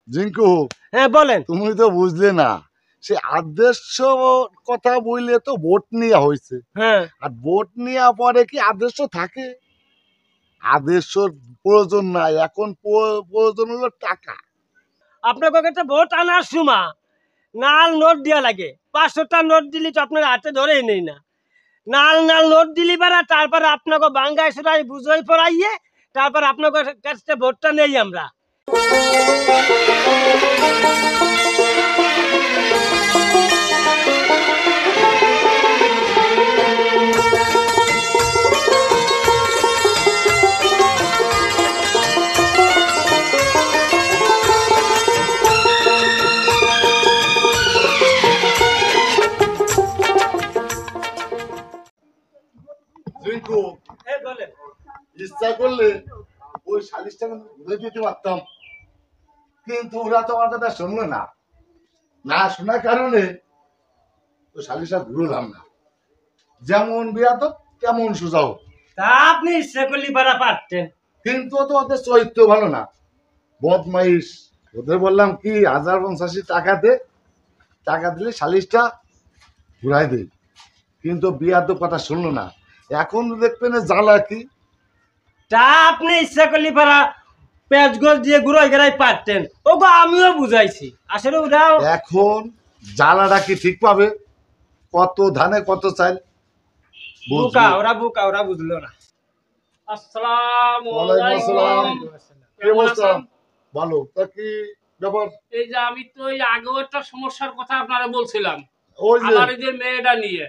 জিঙ্কু, হ্যাঁ বলেন। তুমি তো বুঝলে না, সে আদর্শ কথা বললে তো ভোট নেওয়া হয়েছে। হ্যাঁ, আর ভোট নেওয়া পরে কি আদর্শ থাকে? আদর্শর প্রয়োজন নাই, এখন প্রয়োজন হলো টাকা। আপনার কাছে ভোট আনার সময় নাল নোট দেওয়া লাগে, 500টা নোট দিলি তো আপনার হাতে ধরেই নেই না। নাল নাল নোট দিলি পারা, তারপর আপনাকে বাঙ্গাই সুরাই বুঝাই পড়াইয়ে তারপর আপনার কাছে ভোটটা নেই আমরা। জিঙ্কু, বলেন। ইচ্ছা করলে ওই সালিশটাকে ঘুরে দিতে পারতাম, কিন্তু ওরা তো আমার কথা শুনলো না। না শোনার কারণে ওই সালিশটা ঘুরলাম না। যেমন বিয়াদব তেমন সুজাও। তা আপনি ইচ্ছা করলে পারা পারতেন, কিন্তু তো ওদের চরিত্র ভালো না, বদমাইশ। ওদের বললাম কি 1050 টাকা দিলে সালিশটা ঘুরাই দেই, কিন্তু বিয়াদব কথা শুনলো না। এখন দেখবেন জ্বালা কি। তা আপনি ইচ্ছা করলে পারা পেঁচ গোল দিয়ে গুঁড়াই গেড়াই পারতেন। ওগো আমিও বুঝাইছি, আসলে ওরাও এখন জ্বালাটা কি ঠিক পাবে? কত ধানে কত চাল বুকা, ওরা বুঝলো না। আসসালামু ওয়ালাইকুম আসসালাম। আলাইকুম। কি অবস্থা? ভালো। তা কি ব্যাপার? এই যে আমি তো এই আগেও একটা সমস্যার কথা আপনারা বলছিলাম, ওই যে আমার এই যে মেয়েটা নিয়ে।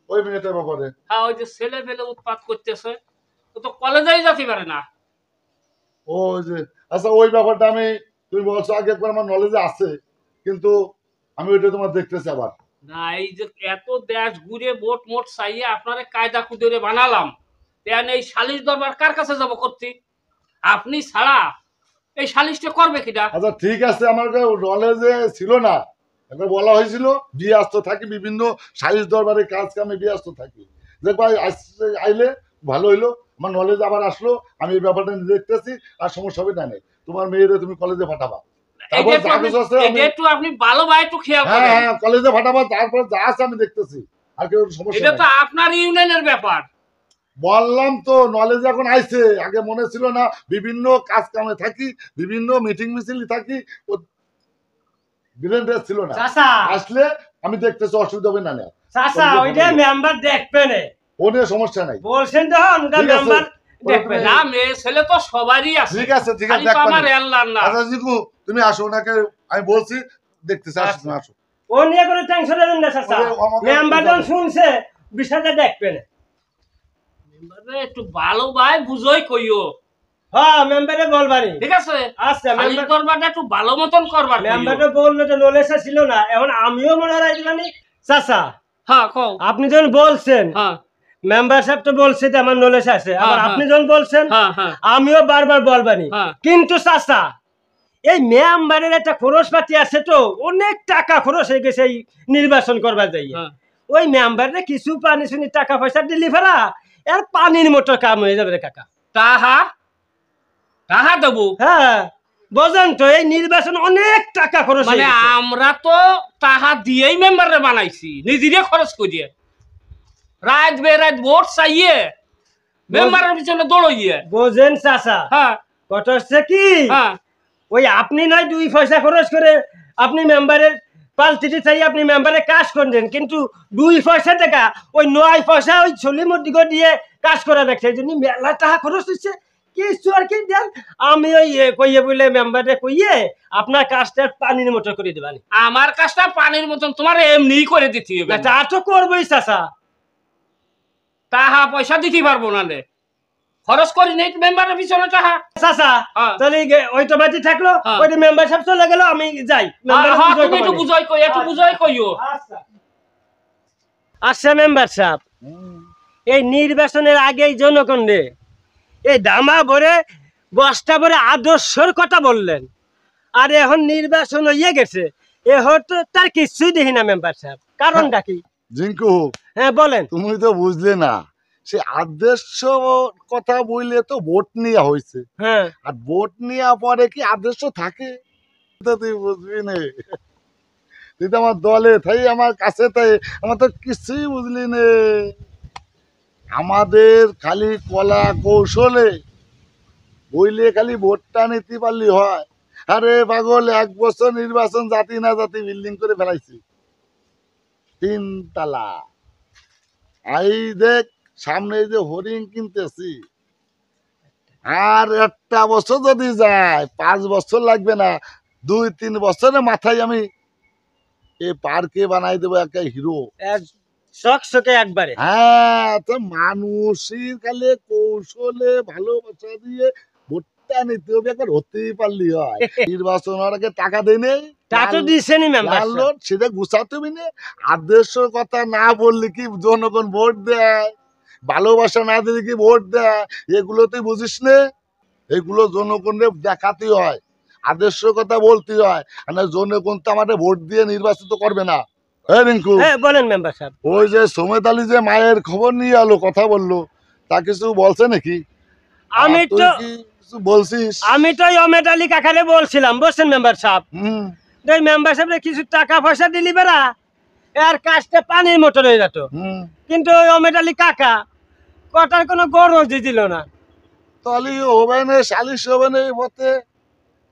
ওই মেয়েটার ব্যাপারে। হ্যাঁ, ওই যে ছেলে পেলে উৎপাত করতেছে, ও তো কলেজেই যেতে পারে না। ওই যে, আচ্ছা ওই ব্যাপারটা আমি, তুমি বলছো আগে একবার আমার নলেজে আছে, কিন্তু আমি ওইটা তোমার দেখতেছি আবার। না, এই যে এত দেশ ঘুরে বোট মোট চাইয়ে আপনারা কায়দা কুদরে বানালাম, তেন এই সালিশ দরবার কার কাছে যাব করতে? আপনি ছাড়া এই সালিশটা করবে কিনা? আচ্ছা ঠিক আছে, আমার নলেজে ছিল না। একবার বলা হয়েছিল ব্যস্ত থাকি, বিভিন্ন সালিশ দরবারে কাজ কামে ব্যস্ত থাকি। যে ভাই আইলে ভালো হইলো, আমার নলেজ আবার আসলো, আমি এই ব্যাপারটা দেখতেছি, আর সমস্যা হবে না। নেই, তোমার মেয়েরে তুমি কলেজে পাঠাবা, তারপর যা কিছু আছে একটু আপনি ভালো ভাই একটু খেয়াল হ্যাঁ করেন। হ্যাঁ কলেজে পাঠাবা, তারপর যা আছে আমি দেখতেছি, আর কেউ সমস্যা এটা তো নেই। আপনার ইউনিয়নের ব্যাপার। বললাম তো নলেজ এখন আইছে, আগে মনে ছিল না। বিভিন্ন কাজ কামে থাকি, বিভিন্ন মিটিং মিছিল থাকি, ব্রেন ছিল না। চাচা আসলে আমি দেখতেছি, অসুবিধা হবে না। চাচা ওইটা মেম্বার দেখবে না, ও নিয়ে সমস্যা নাই। বলছেন তখন ওটা ঠিক আছে। মেম্বার দেখবে না, মেয়ে ছেলে তো সবারই আছে। ঠিক আছে ঠিক আছে, খালি তো আমার আল্লাহর না। আচ্ছা জিকু, তুমি আসো, ওনাকে আমি বলছি দেখতেছি, আসো তুমি আসো। ও নিয়ে কোনো টেনশন নেবেন না চাচা, মেম্বার যখন শুনছে বিষয়টা দেখবে না। মেম্বারে একটু ভালো ভাই বুঝই কইও। হ্যাঁ মেম্বারে বলবানি, ঠিক আছে? আচ্ছা খালি মেম্বার করবাটা একটু ভালো মতন করবার কইও। মেম্বারটা বললো যে নলেজটা ছিল না, এখন আমিও মনে হয় দিলানি। চাচা হ্যাঁ কও। আপনি যখন বলছেন হ্যাঁ মেম্বার সাহেব তো বলছে যে আমার নলেজ আছে, আবার হ্যাঁ, আপনি যখন বলছেন হ্যাঁ হ্যাঁ আমিও বারবার বলবানি। হ্যাঁ। কিন্তু চাচা এই মেম্বারের একটা খরচ পাতি আছে, তো অনেক টাকা খরচ হয়ে গেছে এই নির্বাচন করবার যাই। হ্যাঁ। ওই মেম্বারে কিছু পানি শুনি টাকা পয়সা দিলি ফেরা আর পানির মতো কাম হয়ে যাবে রে কাকা। তাহা তাহা দেবো। হ্যাঁ বোঝেন তো এই নির্বাচন অনেক টাকা খরচ মানে আমরা তো তাহা দিয়েই মেম্বারে বানাইছি, নিজেরে খরচ করিয়ে রাত বেরাত ভোট চাইয়ে মেম্বারের পিছনে দৌড়ইয়ে। বোঝেন চাচা, হ্যাঁ কথা হচ্ছে কি হ্যাঁ ওই আপনি নয় 2 পয়সা খরচ করে আপনি মেম্বারের পালতিটি চাই আপনি মেম্বারে কাজ করছেন, কিন্তু 2 পয়সা টাকা ওই 9 পয়সা ওই ছলি মধ্যে দিয়ে কাজ করা দেখছে, এই জন্য মেলা টাকা খরচ হচ্ছে। কিছু আর কি দেন আমি ওই কইয়ে বলে মেম্বারে কইয়ে আপনার কাজটা পানির মতো করে দেবানি। আমার কাজটা পানির মতন তোমার এমনি করে দিতে হবে। তা তো করবোই চাচা, তাহা পয়সা দিতে পারবো না রে, খরচ করি নেই মেম্বারের পিছনে টাহা। চাচা তাহলে ওইটা বাতি থাকলো, ওইটা মেম্বার সাহেব চলে গেল, আমি যাই। তুমি একটু বুঝাই কই, একটু বুঝাই কইও। আচ্ছা মেম্বার সাহেব, এই নির্বাচনের আগেই জনগণ রে এই দামা ভরে বস্তা ভরে আদর্শর কথা বললেন, আর এখন নির্বাচন হয়ে গেছে, এখন তো তার কিছুই দেখি না মেম্বার সাহেব, কারণটা কি? জিঙ্কু, হ্যাঁ বলেন। তুমি তো বুঝলে না, সে আদর্শ কথা বললে তো ভোট নেওয়া হয়েছে, হ্যাঁ আর ভোট নেওয়া পরে কি আদর্শ থাকে? তো তুই বুঝবি না, তুই তো আমার দলে তাই আমার কাছে তাই আমার তো কিছুই বুঝলি নে। আমাদের খালি কলা কৌশলে বইলে খালি ভোটটা নিতে পারলি হয়। আরে পাগল, 1 বছর নির্বাচন জাতি না জাতি বিল্ডিং করে ফেলাইছি 3 তালা। এই দেখ সামনে যে হরিণ কিনতেছি, আর 1টা বছর যদি যায়, 5 বছর লাগবে না, 2-3 বছরের মাথায় আমি এই পার্কে বানাই দেবো একটা হিরো। চকচকে একবারে। হ্যাঁ, তো মানুষের খালি কৌশলে ভালোবাসা দিয়ে ভোটটা নিতে হবে, একবার হতেই পারলি হয়। নির্বাচন হওয়ার আগে টাকা দেয় নেই, তা তো দিছেনি মেম্বার সাহেব। লাল সেটা গুছাতে হবে না। আদর্শের কথা না বললে কি জনগণ ভোট দেয়? ভালোবাসা না দিলে কি ভোট দেয়? এগুলো তুই বুঝিস না, এগুলো জনগণের দেখাতে হয়, আদর্শের কথা বলতে হয়। আর না, জনগণ তো আমাদের ভোট দিয়ে নির্বাচিত করবে না। এই রিঙ্কু, হ্যাঁ বলেন মেম্বার সাহেব। ওই যে সমেত আলী যে মায়ের খবর নিয়ে আলো, কথা বললো, তা কিছু বলছে নাকি? আমি আর তুই তো কি কিছু বলছিস? আমি তো অমেট আলী কাকারে বলছিলাম, বুঝছেন মেম্বার সাহেব। হুম, মেম্বার সাহেব কিছু টাকা পয়সা দিলি বেড়া, আর কাজটা পানির মতো হয়ে যেত। হুম। কিন্তু ওই অমেট আলী কাকা কথার কোনো গরজ দিল না। তাহলে হবে না, সালিশ হবে না এই মতে।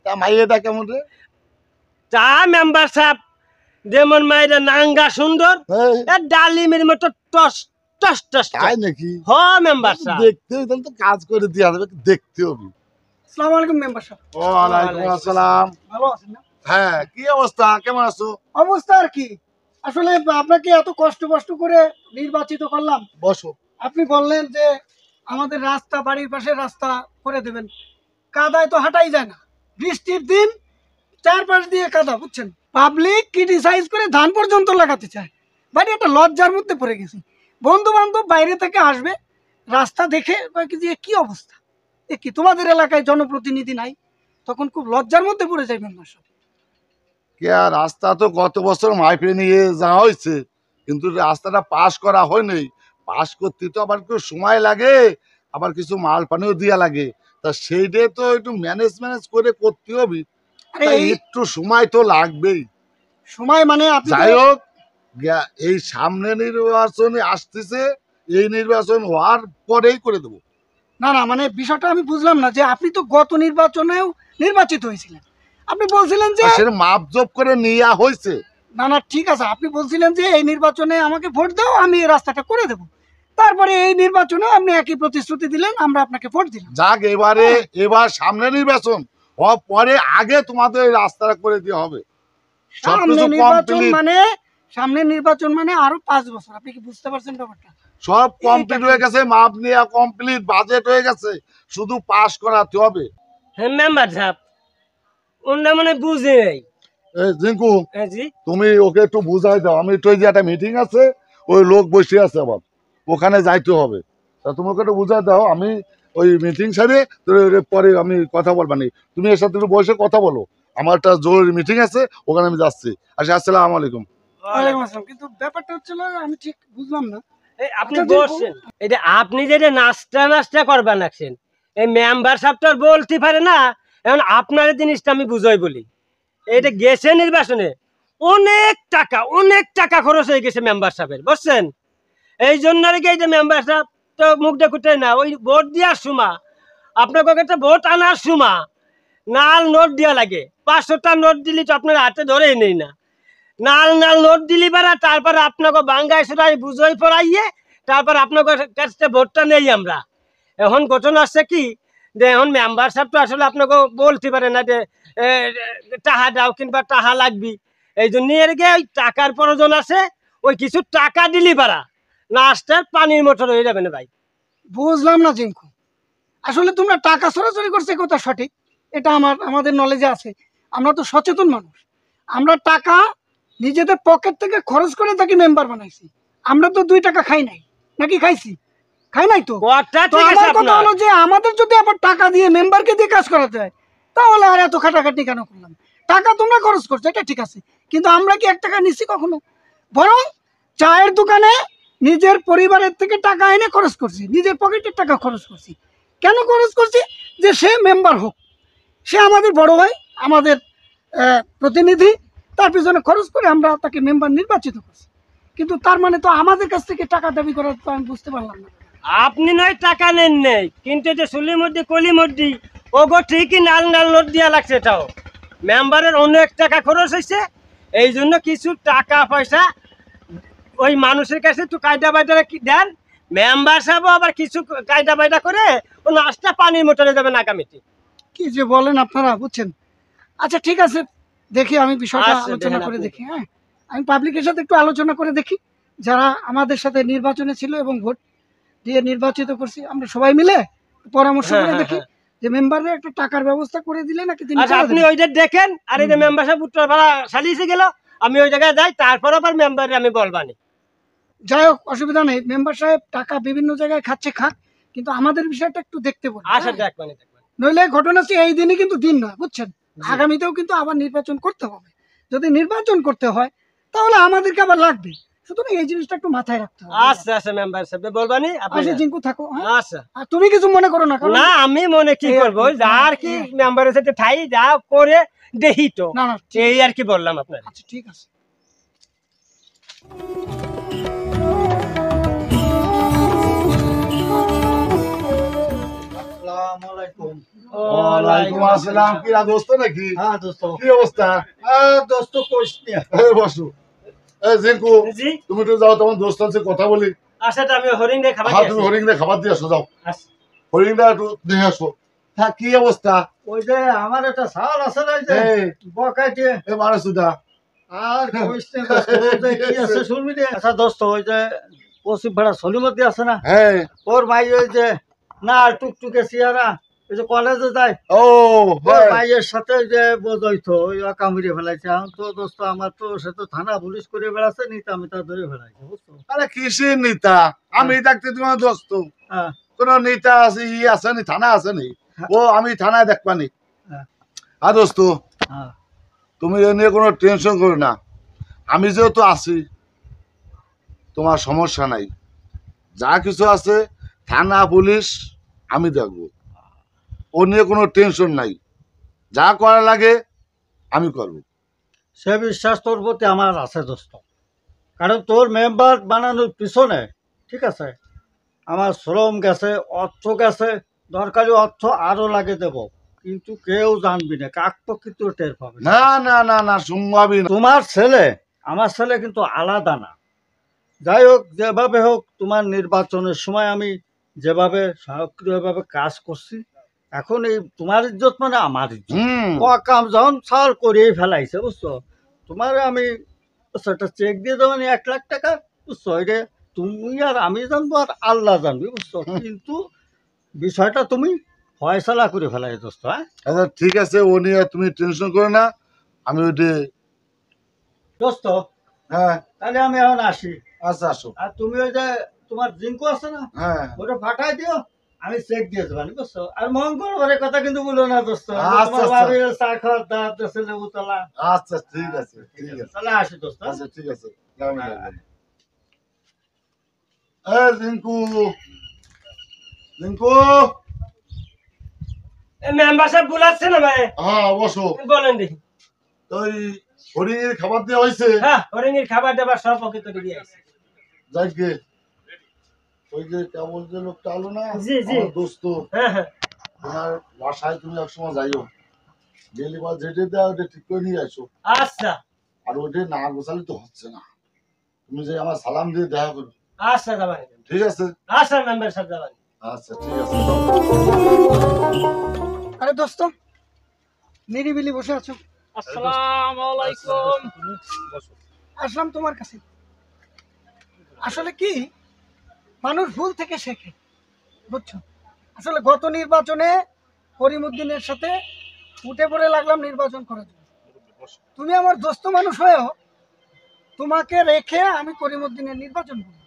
তা মাইয়েটা কেমন রে? তা মেম্বার সাহেব যেমন মায়ের নাঙ্গা সুন্দর, এই, আর ডালিমের মতো টস টস টস তাই নাকি? হ মেম্বার সাহেব। দেখতে হবে, তাহলে তো কাজ করে দেওয়া যাবে, দেখতে হবে। আসসালামু আলাইকুম মেম্বার সাহেব। ওয়ালাইকুম আসসালাম। ভালো আছেন না? হ্যাঁ, কি অবস্থা, কেমন আছো? অবস্থা আর কি, আসলে আপনাকে এত কষ্ট করে নির্বাচিত করলাম, বসো। আপনি বললেন যে আমাদের রাস্তা, বাড়ির পাশে রাস্তা করে দেবেন। কাদায় তো হাঁটাই যায় না, বৃষ্টির দিন চারপাশ দিয়ে কাদা, বুঝছেন। পাবলিক ক্রিটিসাইজ করে ধান পর্যন্ত লাগাতে চায়। বাড়ি একটা লজ্জার মধ্যে পড়ে গেছি। বন্ধু বান্ধব বাইরে থেকে আসবে, রাস্তা দেখে কয় যে কি অবস্থা, এ কি তোমাদের এলাকায় জনপ্রতিনিধি নাই? তখন খুব লজ্জার মধ্যে পড়ে যায় মেম্বার সাহেব। কে আর, রাস্তা তো গত বছর মাইপে নিয়ে যাওয়া হয়েছে, কিন্তু রাস্তাটা পাস করা হয়নি। পাস করতে তো আবার একটু সময় লাগে, আবার কিছু মাল পানিও দিয়া লাগে। তা সেইটা তো একটু ম্যানেজ করে করতে হবে, আরে তাই এই একটু সময় তো লাগবেই। সময় মানে আপনি যাই হোক, এই সামনে নির্বাচনে আসতেছে, এই নির্বাচন হওয়ার পরেই করে দেবো। না না, মানে বিষয়টা আমি বুঝলাম না, যে আপনি তো গত নির্বাচনেও নির্বাচিত হয়েছিলেন, আপনি বলছিলেন যে সেটা মাপজোপ করে নেওয়া হয়েছে। না না ঠিক আছে, আপনি বলছিলেন যে এই নির্বাচনে আমাকে ভোট দাও, আমি এই রাস্তাটা করে দেব। তারপরে এই নির্বাচনে আপনি একই প্রতিশ্রুতি দিলেন, আমরা আপনাকে ভোট দিলাম। যাক, এবার সামনে নির্বাচন হওয়ার পরে আগে তোমাদের এই রাস্তাটা করে দেওয়া হবে। সামনে সবকিছু নির্বাচন কমপ্লিট, মানে সামনে নির্বাচন মানে আরো 5 বছর, আপনি কি বুঝতে পারছেন ব্যাপারটা? সব কমপ্লিট হয়ে গেছে, মাপ নেওয়া কমপ্লিট, বাজেট হয়ে গেছে, শুধু পাস করাতে হবে। হ্যাঁ মেম্বার সাহেব, ওনরা মনে বুঝে নেই। এই জিঙ্কু, হ্যাঁ জি। তুমি ওকে একটু বুঝাই দাও, আমি একটু, ওই যে একটা মিটিং আছে, ওই লোক বসে আছে, আবার ওখানে যাইতে হবে। তা তুমি ওকে একটু বুঝাই দাও, আমি ওই মিটিং সারে পরে আমি কথা বলবানি, তুমি এর সাথে একটু বসে কথা বলো। আমার একটা জরুরি মিটিং আছে, ওখানে আমি যাচ্ছি। আচ্ছা, আসসালামু আলাইকুম। ওয়ালাইকুম আসসালাম। কিন্তু ব্যাপারটা হচ্ছিল আমি ঠিক বুঝলাম না। এই আপনি আচ্ছা, বসছেন, এটা আপনি যেটা নাস্তা করবেন রাখছেন, এই মেম্বার সাহেব তো আর বলতে পারে না। এখন আপনার এই জিনিসটা আমি বুঝাই বলি, এটা গেছে নির্বাচনে অনেক টাকা খরচ হয়ে গেছে মেম্বার সাহেবের, বুঝছেন। এই জন্য আর কি এই যে মেম্বার সাহেব তো মুখটা কুটে না, ওই ভোট দেওয়ার সময় আপনার কাছে ভোট আনার সময় নাল নোট দেওয়া লাগে। 500টা নোট দিলি তো আপনার হাতে ধরেই নেই না, নাল নোট দিলি পারা, তারপরে আপনাকে বাঙ্গাই সুরাই বুঝাই পড়াইয়ে তারপর আপনার কাছে ভোটটা নেই আমরা। এখন ঘটনা আসছে কি, যে এখন মেম্বার সাহেব তো আসলে আপনাকে বলতে পারে না যে টাহা দাও কিংবা টাহা লাগবি। এই জন্য এর গিয়ে ওই টাকার প্রয়োজন আছে, ওই কিছু টাকা দিলি পারা, নাস্তার পানির মোটর হয়ে যাবে না ভাই। বুঝলাম না জিঙ্কু, আসলে তোমরা টাকা চোরাচুরি করছে কথা সঠিক, এটা আমাদের নলেজে আছে। আমরা তো সচেতন মানুষ, আমরা টাকা নিজেদের পকেট থেকে খরচ করে তাকে মেম্বার বানাইছি। আমরা তো 2 টাকা খাই নাই, নাকি খাইছি? খাই নাই তো। কথা তো ঠিক আছে আমার কথা আপনার। হলো যে আমাদের যদি আবার টাকা দিয়ে মেম্বারকে দিয়ে কাজ করাতে হয়, তাহলে আর এত খাটাখাটি কেন করলাম? টাকা তোমরা খরচ করছো, এটা ঠিক আছে, কিন্তু আমরা কি 1 টাকা নিচ্ছি কখনো? বরং চায়ের দোকানে নিজের পরিবারের থেকে টাকা এনে খরচ করছি, নিজের পকেটের টাকা খরচ করছি। কেন খরচ করছি? যে সে মেম্বার হোক, সে আমাদের বড় ভাই, আমাদের প্রতিনিধি, তার পিছনে খরচ করে আমরা তাকে মেম্বার নির্বাচিত করছি। কিন্তু তার মানে তো আমাদের কাছ থেকে টাকা দাবি করার তো আমি বুঝতে পারলাম না। আপনি নয় টাকা নেন নেই, কিন্তু যে সুলিমুদ্দি কলিমুদ্দি ওগো ঠিকই নাল নাল নোট দিয়া লাগছে। এটাও মেম্বারের অনেক টাকা খরচ হয়েছে, এই জন্য কিছু টাকা পয়সা ওই মানুষের কাছে একটু কায়দা বায়দা দেন। মেম্বার সাহেব আবার কিছু কায়দা বায়দা করে ও নাস্তা পানির মোটরে যাবেন আগামীতে। কি যে বলেন আপনারা, বুঝছেন? আচ্ছা ঠিক আছে, দেখি আমি বিষয়টা আচ্ছা, আলোচনা দেখেন করে আপনি। দেখি। হ্যাঁ, আমি পাবলিকের সাথে একটু আলোচনা করে দেখি, যারা আমাদের সাথে নির্বাচনে ছিল এবং ভোট দিয়ে নির্বাচিত করছি, আমরা সবাই মিলে পরামর্শ হ্যাঁ, করে হ্যাঁ, দেখি হ্যাঁ। যে মেম্বারের একটা টাকার ব্যবস্থা করে দিলে নাকি তিনি আচ্ছা ছেড়ে আপনি দেবেন। ওইটা দেখেন, আর এই যে মেম্বার সাহেব উত্তর ভাড়া সালিশে গেল, আমি ওই জায়গায় যাই, তারপর আবার মেম্বারে আমি বলবানি। যাই হোক, অসুবিধা নেই। মেম্বার সাহেব টাকা বিভিন্ন জায়গায় খাচ্ছে, খাক, কিন্তু আমাদের বিষয়টা একটু দেখতে বলি। আচ্ছা দেখবানি। নইলে ঘটনা হচ্ছে এই দিনই কিন্তু দিন নয়, বুঝছেন? জি। আগামীতেও কিন্তু আবার নির্বাচন করতে হবে। যদি নির্বাচন করতে হয় তাহলে আমাদেরকে আবার লাগবে, সুতরাং এই জিনিসটা একটু মাথায় রাখতে হবে। আচ্ছা আচ্ছা মেম্বার সাহেব বলবানি আপনি। আচ্ছা জিঙ্কু থাকো, হ্যাঁ? আচ্ছা আর তুমি কিছু মনে করো না, কারণ না আমি মনে কি এই আর করবো, কি, ওই যার কি মেম্বারের সাথে ঠাই যা করে দেখি তো, না না, এই আর কি বললাম আপনার। আচ্ছা ঠিক আছে। ওয়ালাইকুম আসসালাম। কি রা দোস্ত নাকি? হ্যাঁ দোস্ত, কি অবস্থা? দোস্ত কোষ নিয়ে এই বসো। এই জিঙ্কু, জি তুমি তো যাও, তোমার দোস্ত আছে, কথা বলি। আচ্ছা তো আমি হরিণ দিয়ে খাবার হ্যাঁ, খেয়ে তুমি আসি। হরিং দিয়ে খাবার দিয়ে আসো, যাও। আচ্ছা। হরিংটা একটু দেখে আসো। হ্যাঁ, কি অবস্থা? ওই যে আমার একটা সাল আছে না, ওই যে এই বকাইতে, এ মানে সুদা আর কোষ নিয়ে দোস্ত, ওই যে কি আছে শুনবি রে? আচ্ছা দোস্ত, ওই যে পশ্চিম ভাড়া সলিমতি আছে না, হ্যাঁ। ওর ভাই ওই যে না টুকটুকে চেহারা, ওই যে কলেজে যায়, ও ওর হ্যাঁ। ভাইয়ের সাথে যে বোঝাইতো ওই কামড়ে ফেলাইছে। এখন তো দোস্ত আমার তো সে তো থানা পুলিশ করে বেড়াচ্ছে, নিতে আমি তা ধরে ফেলাইছে, বুঝছো? আরে কিসের নেতা? আমি ডাকতে তোমার দোস্ত। হ্যাঁ কোন নেতা আছে, ই আছে নি, থানা আছে নি? ও আমি থানায় দেখবানি। হ্যাঁ। হ্যাঁ দোস্ত, হ্যাঁ তুমি এ নিয়ে কোনো টেনশন করো না। আমি যেহেতু আছি, তোমার সমস্যা নাই। যা কিছু আছে থানা পুলিশ আমি দেখবো, ও নিয়ে কোনো টেনশন নাই। যা করা লাগে আমি করবো। সে বিশ্বাস তোর প্রতি আমার আছে দোস্ত, কারণ তোর মেম্বার বানানোর পিছনে, ঠিক আছে, আমার শ্রম গেছে, অর্থ গেছে, দরকারি অর্থ আরো লাগে দেব, কিন্তু কেউ জানবি না, কাক প্রকৃত টের পাবে না। না না না না, সম্ভবই না। তোমার ছেলে আমার ছেলে কিন্তু আলাদা না। যাই হোক, যেভাবে হোক, তোমার নির্বাচনের সময় আমি যেভাবে সক্রিয়ভাবে কাজ করছি, এখন এই তোমার ইজ্জত মানে আমার ইজ্জত। হুম। ও কাম যখন সাল করেই ফেলাইছে, বুঝছো? তোমার আমি একটা চেক দিয়ে দেবো 1 লাখ টাকা, বুঝছো? এটা তুমি আর আমি জানবো, আর আল্লাহ জানবি, বুঝছো? কিন্তু বিষয়টা তুমি ফয়সালা করে ফেলাই দোস্ত। হ্যাঁ আচ্ছা ঠিক আছে, ও নিয়ে তুমি টেনশন করো না। আমি ওইটা দোস্ত, হ্যাঁ। তাহলে আমি এখন আসি। আচ্ছা আসো। আর তুমি ওই যে তোমার জিঙ্কু আছে না, হ্যাঁ ওটা ফাটাই দিও, আমি চেক দিয়ে দেবো, বুঝছো? আর মঙ্গলবারের কথা কিন্তু বলো না দোস্ত, আচ্ছা, তোমার আচ্ছা। বাড়ির চা খাওয়ার দাঁত দেশে লেবু তলা। আচ্ছা ঠিক আছে, ঠিক আছে। তাহলে আসি দোস্ত। আচ্ছা ঠিক আছে। রিঙ্কু, রিঙ্কু, মেম্বার সাহেব বুলাচ্ছে না ভাই, হ্যাঁ বসো। বলেন দেখি। তো ওই হরিণের খাবার দেওয়া হয়েছে? হ্যাঁ হরিণের খাবার দাবার সব পকেট করে দিয়ে আসছে। যাই গে, ওই যে কেবল যে লোকটা আলো না, জি, জি। আমার দোস্ত, হ্যাঁ হ্যাঁ তোমার বাসায় তুমি একসময় যাইও, গেলে বা যেটা দেওয়া ওটা ঠিক করে নিয়ে আসো। আচ্ছা আর ওটা না গোছালে তো হচ্ছে না। তুমি যে আমার সালাম দিয়ে দেখা করবে, আচ্ছা যাবানি। ঠিক আছে? আচ্ছা মেম্বার সাহেব যাবানি। আচ্ছা ঠিক আছে। আরে দোস্ত, নিরিবিলি বসে আছো, আসসালামু আলাইকুম। আসলাম তোমার কাছে। আসলে কি, মানুষ ভুল থেকে শেখে, বুঝছো? আসলে গত নির্বাচনে করিমউদ্দিনের সাথে উঠে পড়ে লাগলাম নির্বাচন করার জন্য। তুমি আমার দোস্ত মানুষ হয়েও তোমাকে রেখে আমি করিমউদ্দিনের নির্বাচন করি,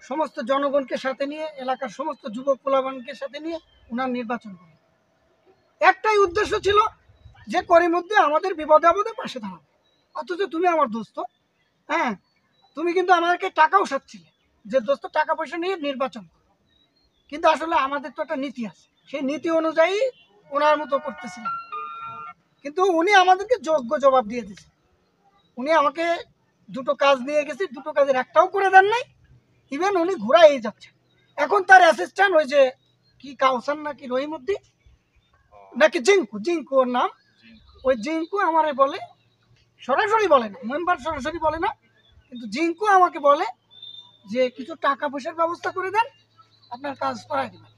সমস্ত জনগণকে সাথে নিয়ে, এলাকার সমস্ত যুবক পোলাবানকে সাথে নিয়ে ওনার নির্বাচন করি। একটাই উদ্দেশ্য ছিল যে করিমউদ্দিন আমাদের বিপদে আপদে পাশে দাঁড়াবে। অথচ তুমি আমার দোস্ত, হ্যাঁ, তুমি কিন্তু আমাদেরকে টাকাও সাচ্ছিলে, যে দোস্ত টাকা পয়সা নিয়ে নির্বাচন করো। কিন্তু আসলে আমাদের তো একটা নীতি আছে, সেই নীতি অনুযায়ী ওনার মতো করতেছিলাম। কিন্তু উনি আমাদেরকে যোগ্য জবাব দিয়ে দিয়েছে। উনি আমাকে দুটো কাজ দিয়ে গেছে, দুটো কাজের একটাও করে দেন নাই। ইভেন উনি ঘুরাই যাচ্ছে। এখন তার অ্যাসিস্ট্যান্ট ওই যে কি কাউসার নাকি রহিমউদ্দিন নাকি জিঙ্কু ওর নাম, ওই জিঙ্কু আমারে বলে, সরাসরি বলে না, মেম্বার সরাসরি বলে না, কিন্তু জিঙ্কু আমাকে বলে যে কিছু টাকা পয়সার ব্যবস্থা করে দেন, আপনার কাজ করাই দেবেন।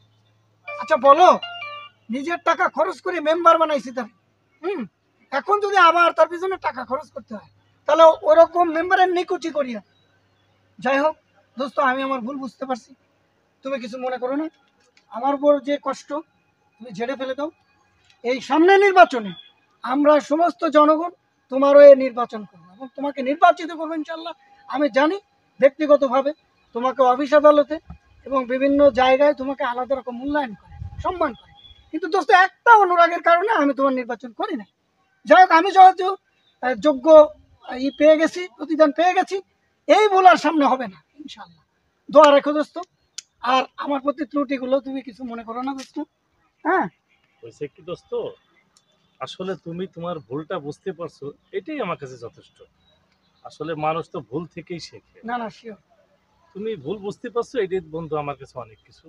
আচ্ছা বলো, নিজের টাকা খরচ করে মেম্বার বানাইছি তার, এখন যদি আবার তার পিছনে টাকা খরচ করতে হয় তাহলে ওরকম মেম্বারের নিকুচি করিয়া। যাই হোক দোস্ত, আমি আমার ভুল বুঝতে পারছি, তুমি কিছু মনে করো না। আমার উপর যে কষ্ট তুমি ঝেড়ে ফেলে দাও। এই সামনে নির্বাচনে আমরা সমস্ত জনগণ তোমার হয়ে নির্বাচন করবো এবং তোমাকে নির্বাচিত করবো ইনশাল্লাহ। আমি জানি ব্যক্তিগতভাবে তোমাকে অফিস আদালতে এবং বিভিন্ন জায়গায় তোমাকে আলাদা রকম মূল্যায়ন করে, সম্মান করে, কিন্তু দোস্ত একটা অনুরাগের কারণে আমি তোমার নির্বাচন করি না। যাই হোক, আমি যেহেতু যোগ্য পেয়ে গেছি, প্রতিদান পেয়ে গেছি, এই ভুল আর সামনে হবে না ইনশাল্লাহ। দোয়া রেখো দোস্ত। আর আমার প্রতি ত্রুটিগুলো তুমি কিছু মনে করো না দোস্ত। হ্যাঁ, হয়েছে কি দোস্ত, আসলে তুমি তোমার ভুলটা বুঝতে পারছো, এটাই আমার কাছে যথেষ্ট। আসলে মানুষ তো ভুল থেকেই শেখে। না না শিওর, তুমি ভুল বুঝতে পারছো, এটাই বন্ধু আমার কাছে অনেক কিছু।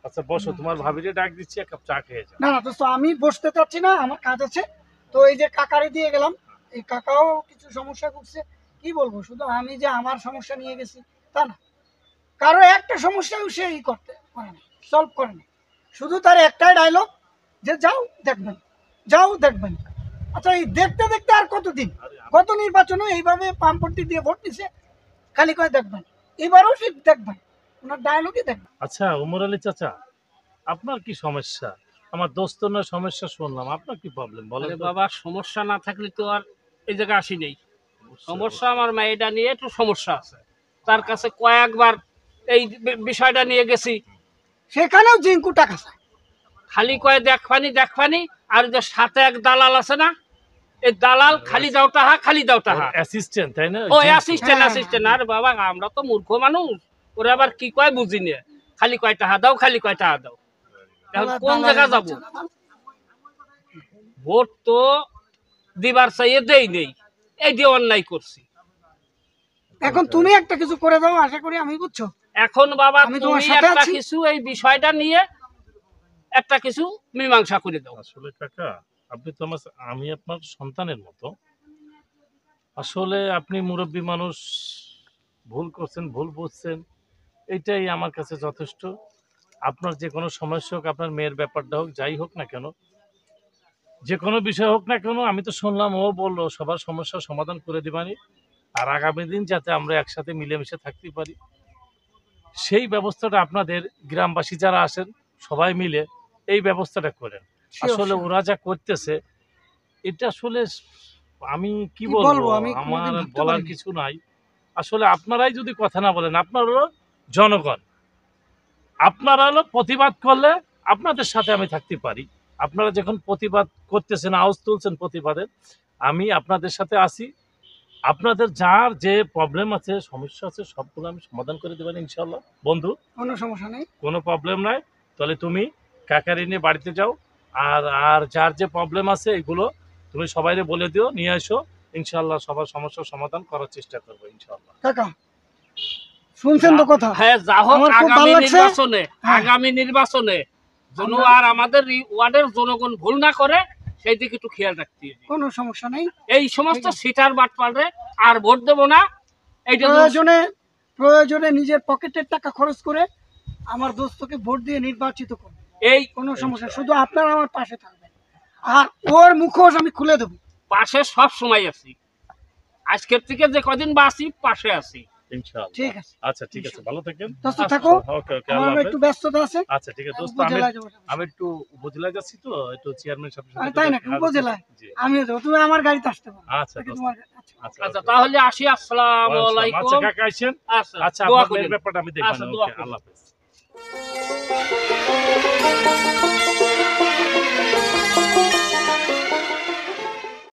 আচ্ছা বসো, তোমার ভাবিরে ডাক দিচ্ছি, এক কাপ চা খেয়ে যাও। না না দোস্ত, আমি বসতে চাচ্ছি না, আমার কাজ আছে। তো এই যে কাকারে দিয়ে গেলাম, এই কাকাও কিছু সমস্যা করছে। কি বলবো, শুধু আমি যে আমার সমস্যা নিয়ে গেছি তা না, কারো একটা সমস্যাও সে করে না, সলভ করে না। শুধু তার একটাই ডায়লগ যে যাও দেখবেন, যাও দেখবেন। আচ্ছা, এই দেখতে দেখতে আর কতদিন, কত নির্বাচনে এইভাবে পাম্পটি দিয়ে ভোট দিছে, খালি করে দেখবেন, এবারও সে দেখবেন, ওনার ডায়লগই দেখবেন। আচ্ছা ওমর আলী চাচা, আপনার কি সমস্যা? আমার দোস্তর না সমস্যা শুনলাম, আপনার কি প্রবলেম বলেন আরে তো? বাবা, সমস্যা না থাকলে তো আর এই জায়গায় আসি নেই। সমস্যা আমার মেয়েটা নিয়ে একটু সমস্যা আছে, তার কাছে কয়েকবার এই বিষয়টা নিয়ে গেছি, সেখানেও জিঙ্কু টাকা চায়। খালি কয়ে দেখবানি। আর যে সাথে এক দালাল আছে না, এই দালাল খালি দাও টাহা, খালি দাও টাহা। অ্যাসিস্ট্যান্ট তাই না? ও অ্যাসিস্ট্যান্ট। আরে বাবা, আমরা তো মূর্খ মানুষ, ওরা আবার কি কয় বুঝি নিয়ে, খালি কয় টাহা দাও, খালি কয় টাহা দাও। এখন কোন জায়গা যাব? ভোট তো দিবার চাইয়ে দেই নেই, এই দিয়ে অন্যায় করছি। এখন তুমি একটা কিছু করে দাও, আশা করি আমি, বুঝছো? এখন বাবা আমি তোমার তুমি সাথে একটা আছি। কিছু এই বিষয়টা নিয়ে একটা কিছু মীমাংসা করে দাও। আসলে কাকা, আপনি তো আমি আপনার সন্তানের মতো। আসলে আপনি মুরব্বী মানুষ, ভুল করছেন, ভুল বুঝছেন, এটাই আমার কাছে যথেষ্ট। আপনার যে কোনো সমস্যা হোক, আপনার মেয়ের ব্যাপারটা হোক, যাই হোক না কেন, যে কোনো বিষয় হোক না কেন, আমি তো শুনলাম ও বললো সবার সমস্যার সমাধান করে দিবানি। আর আগামী দিন যাতে আমরা একসাথে মিলেমিশে থাকতে পারি, সেই ব্যবস্থাটা আপনাদের গ্রামবাসী যারা আছেন সবাই মিলে এই ব্যবস্থাটা করেন। আসলে ওরা যা করতেছে, এটা আসলে আমি কি বলবো, আমি আমার কোনোদিন ভাবতে বলার পারিনি। কিছু নাই। আসলে আপনারাই যদি কথা না বলেন, আপনারা হলো জনগণ, আপনারা হলো প্রতিবাদ করলে আপনাদের সাথে আমি থাকতে পারি। আপনারা যখন প্রতিবাদ করতেছেন, আওয়াজ তুলছেন প্রতিবাদের, আমি আপনাদের সাথে আছি। আপনাদের যার যে প্রবলেম আছে, সমস্যা আছে, সবগুলো আমি সমাধান করে দেবেন ইনশাল্লাহ। বন্ধু, কোনো সমস্যা নেই। কোনো প্রবলেম নাই। তাহলে তুমি কাকারি নিয়ে বাড়িতে যাও, আর আর যার যে প্রবলেম আছে এগুলো তুমি সবাইরে বলে দিও, নিয়ে এসো। ইনশাল্লাহ সবার সমস্যার সমাধান করার চেষ্টা করবো ইনশাল্লাহ। কাকা শুনছেন তো কথা? হ্যাঁ, যা হোক, আমার খুব ভালো লাগছে। হ্যাঁ। আগামী নির্বাচনে যেন আর আমাদের ওয়ার্ডের জনগণ ভুল না করে, সেই দিকে একটু খেয়াল রাখতে হবে। কোনো সমস্যা নেই। এই সমস্ত সিটার বাটপারে আর ভোট দেবো না। এইটা প্রয়োজনে নিজের পকেটের টাকা খরচ করে আমার দোস্তকে ভোট দিয়ে নির্বাচিত করবে, এই কোনো সমস্যা। শুধু আপনারা আমার পাশে থাকবেন, আর ওর মুখোশ আমি খুলে দেবো। পাশে সব সময় আছি, আজকের থেকে যে কদিন বাঁচি পাশে আছি। ইনশাআল্লাহ। ঠিক আছে। আচ্ছা ঠিক আছে, ভালো থাকেন। দোস্ত থাকো, ওকে ওকে, আমার আল্লাহ একটু হাফেজ। ব্যস্ততা আছে। আচ্ছা ঠিক আছে দোস্ত, উপজেলায় যাবো। আমি একটু উপজেলায় যাচ্ছি, তো একটু চেয়ারম্যান সাহেবের আরে সাথে তাই নাকি? উপজেলায়? জি। আমিও যাবো, তুমি আমার গাড়িতে আসতে পারো। আচ্ছা দোস্ত, তোমার আচ্ছা। আচ্ছা আচ্ছা ওকে। তাহলে আসি, আসসালামু আচ্ছা আলাইকুম। কাকা আইছেন। আচ্ছা, আচ্ছা দোয়া আপনার করেন। মেয়ের ব্যাপারটা আমি দেখব। আচ্ছা, দোয়া ওকে, করেন। আল্লাহ হাফেজ।